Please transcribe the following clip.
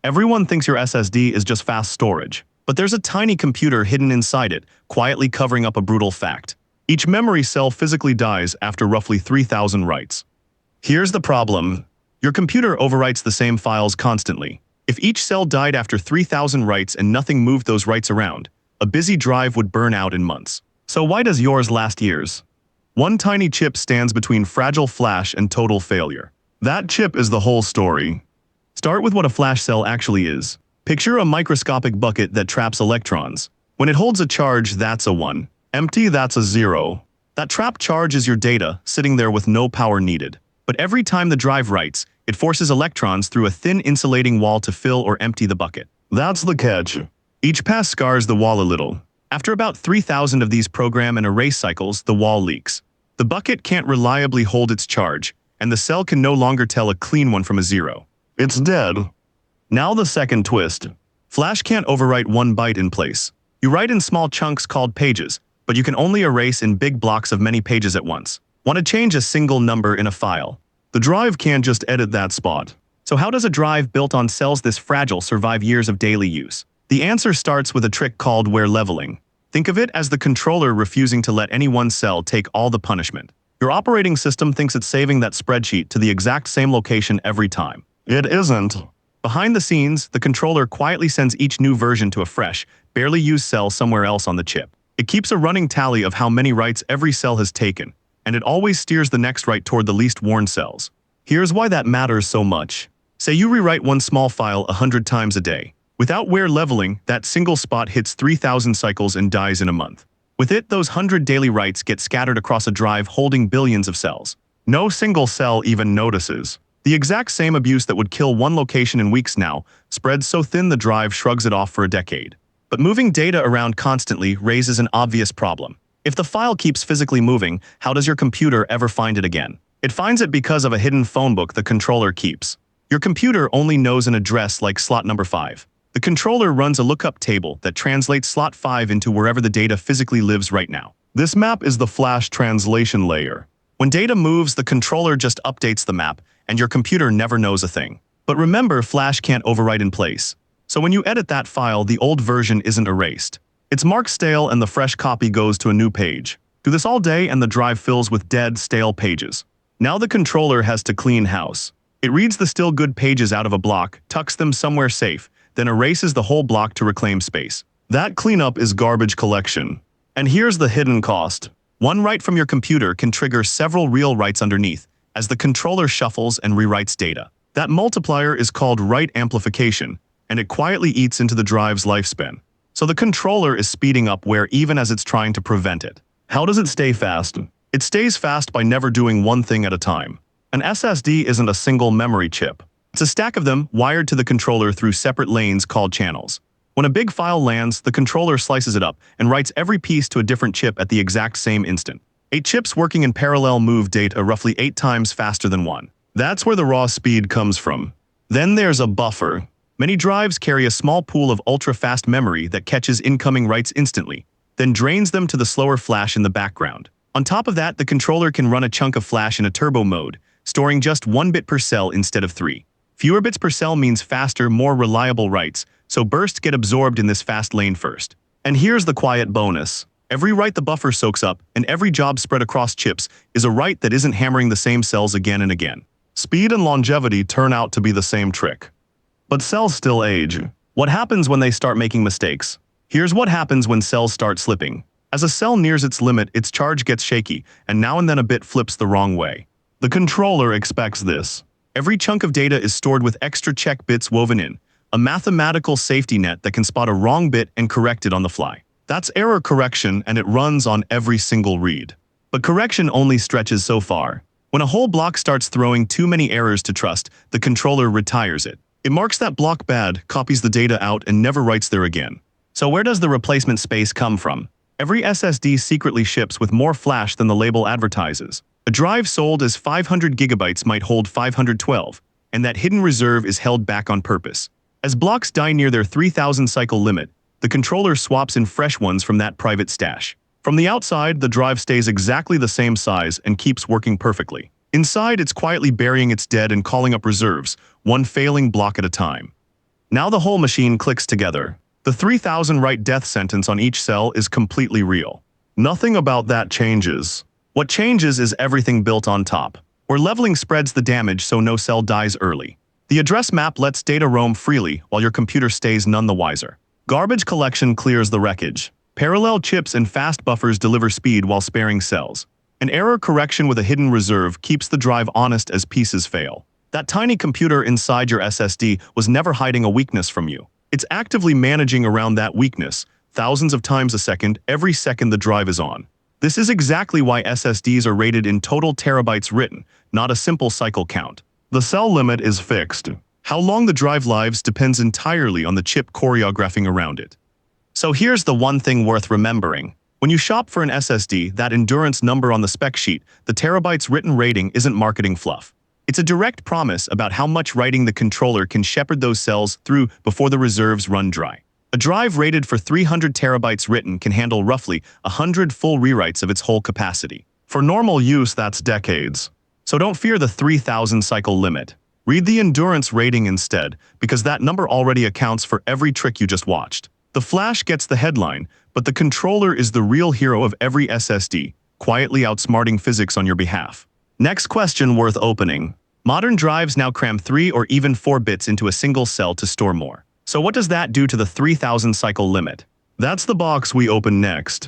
Everyone thinks your SSD is just fast storage, but there's a tiny computer hidden inside it, quietly covering up a brutal fact. Each memory cell physically dies after roughly 3,000 writes. Here's the problem. Your computer overwrites the same files constantly. If each cell died after 3,000 writes and nothing moved those writes around, a busy drive would burn out in months. So why does yours last years? One tiny chip stands between fragile flash and total failure. That chip is the whole story. Start with what a flash cell actually is. Picture a microscopic bucket that traps electrons. When it holds a charge, that's a 1. Empty, that's a 0. That trapped charge is your data, sitting there with no power needed. But every time the drive writes, it forces electrons through a thin insulating wall to fill or empty the bucket. That's the catch. Each pass scars the wall a little. After about 3,000 of these program and erase cycles, the wall leaks. The bucket can't reliably hold its charge, and the cell can no longer tell a clean one from a 0. It's dead. Now the second twist. Flash can't overwrite 1 byte in place. You write in small chunks called pages, but you can only erase in big blocks of many pages at once. Want to change a single number in a file? The drive can't just edit that spot. So how does a drive built on cells this fragile survive years of daily use? The answer starts with a trick called wear leveling. Think of it as the controller refusing to let any one cell take all the punishment. Your operating system thinks it's saving that spreadsheet to the exact same location every time. It isn't. Behind the scenes, the controller quietly sends each new version to a fresh, barely used cell somewhere else on the chip. It keeps a running tally of how many writes every cell has taken, and it always steers the next write toward the least worn cells. Here's why that matters so much. Say you rewrite one small file 100 times a day. Without wear leveling, that single spot hits 3,000 cycles and dies in a month. With it, those 100 daily writes get scattered across a drive holding billions of cells. No single cell even notices. The exact same abuse that would kill one location in weeks now spreads so thin the drive shrugs it off for a decade. But moving data around constantly raises an obvious problem. If the file keeps physically moving, how does your computer ever find it again? It finds it because of a hidden phone book the controller keeps. Your computer only knows an address like slot number 5. The controller runs a lookup table that translates slot 5 into wherever the data physically lives right now. This map is the flash translation layer. When data moves, the controller just updates the map, and your computer never knows a thing. But remember, flash can't overwrite in place. So when you edit that file, the old version isn't erased. It's marked stale and the fresh copy goes to a new page. Do this all day and the drive fills with dead, stale pages. Now the controller has to clean house. It reads the still good pages out of a block, tucks them somewhere safe, then erases the whole block to reclaim space. That cleanup is garbage collection. And here's the hidden cost. One write from your computer can trigger several real writes underneath, as the controller shuffles and rewrites data. That multiplier is called write amplification, and it quietly eats into the drive's lifespan. So the controller is speeding up wear even as it's trying to prevent it. How does it stay fast? It stays fast by never doing one thing at a time. An SSD isn't a single memory chip. It's a stack of them wired to the controller through separate lanes called channels. When a big file lands, the controller slices it up and writes every piece to a different chip at the exact same instant. 8 chips working in parallel move data roughly 8 times faster than one. That's where the raw speed comes from. Then there's a buffer. Many drives carry a small pool of ultra-fast memory that catches incoming writes instantly, then drains them to the slower flash in the background. On top of that, the controller can run a chunk of flash in a turbo mode, storing just 1 bit per cell instead of 3. Fewer bits per cell means faster, more reliable writes, so bursts get absorbed in this fast lane first. And here's the quiet bonus. Every write the buffer soaks up, and every job spread across chips is a write that isn't hammering the same cells again and again. Speed and longevity turn out to be the same trick. But cells still age. What happens when they start making mistakes? Here's what happens when cells start slipping. As a cell nears its limit, its charge gets shaky, and now and then a bit flips the wrong way. The controller expects this. Every chunk of data is stored with extra check bits woven in, a mathematical safety net that can spot a wrong bit and correct it on the fly. That's error correction, and it runs on every single read. But correction only stretches so far. When a whole block starts throwing too many errors to trust, the controller retires it. It marks that block bad, copies the data out, and never writes there again. So where does the replacement space come from? Every SSD secretly ships with more flash than the label advertises. A drive sold as 500 gigabytes might hold 512, and that hidden reserve is held back on purpose. As blocks die near their 3,000 cycle limit, the controller swaps in fresh ones from that private stash. From the outside, the drive stays exactly the same size and keeps working perfectly. Inside, it's quietly burying its dead and calling up reserves, one failing block at a time. Now the whole machine clicks together. The 3000 write death sentence on each cell is completely real. Nothing about that changes. What changes is everything built on top, where leveling spreads the damage so no cell dies early. The address map lets data roam freely while your computer stays none the wiser. Garbage collection clears the wreckage. Parallel chips and fast buffers deliver speed while sparing cells. An error correction with a hidden reserve keeps the drive honest as pieces fail. That tiny computer inside your SSD was never hiding a weakness from you. It's actively managing around that weakness, thousands of times a second, every second the drive is on. This is exactly why SSDs are rated in total terabytes written, not a simple cycle count. The cell limit is fixed. How long the drive lives depends entirely on the chip choreographing around it. So here's the one thing worth remembering. When you shop for an SSD, that endurance number on the spec sheet, the terabytes written rating, isn't marketing fluff. It's a direct promise about how much writing the controller can shepherd those cells through before the reserves run dry. A drive rated for 300 terabytes written can handle roughly 100 full rewrites of its whole capacity. For normal use, that's decades. So don't fear the 3000 cycle limit. Read the endurance rating instead, because that number already accounts for every trick you just watched. The flash gets the headline, but the controller is the real hero of every SSD, quietly outsmarting physics on your behalf. Next question worth opening. Modern drives now cram 3 or even 4 bits into a single cell to store more. So what does that do to the 3000 cycle limit? That's the box we open next.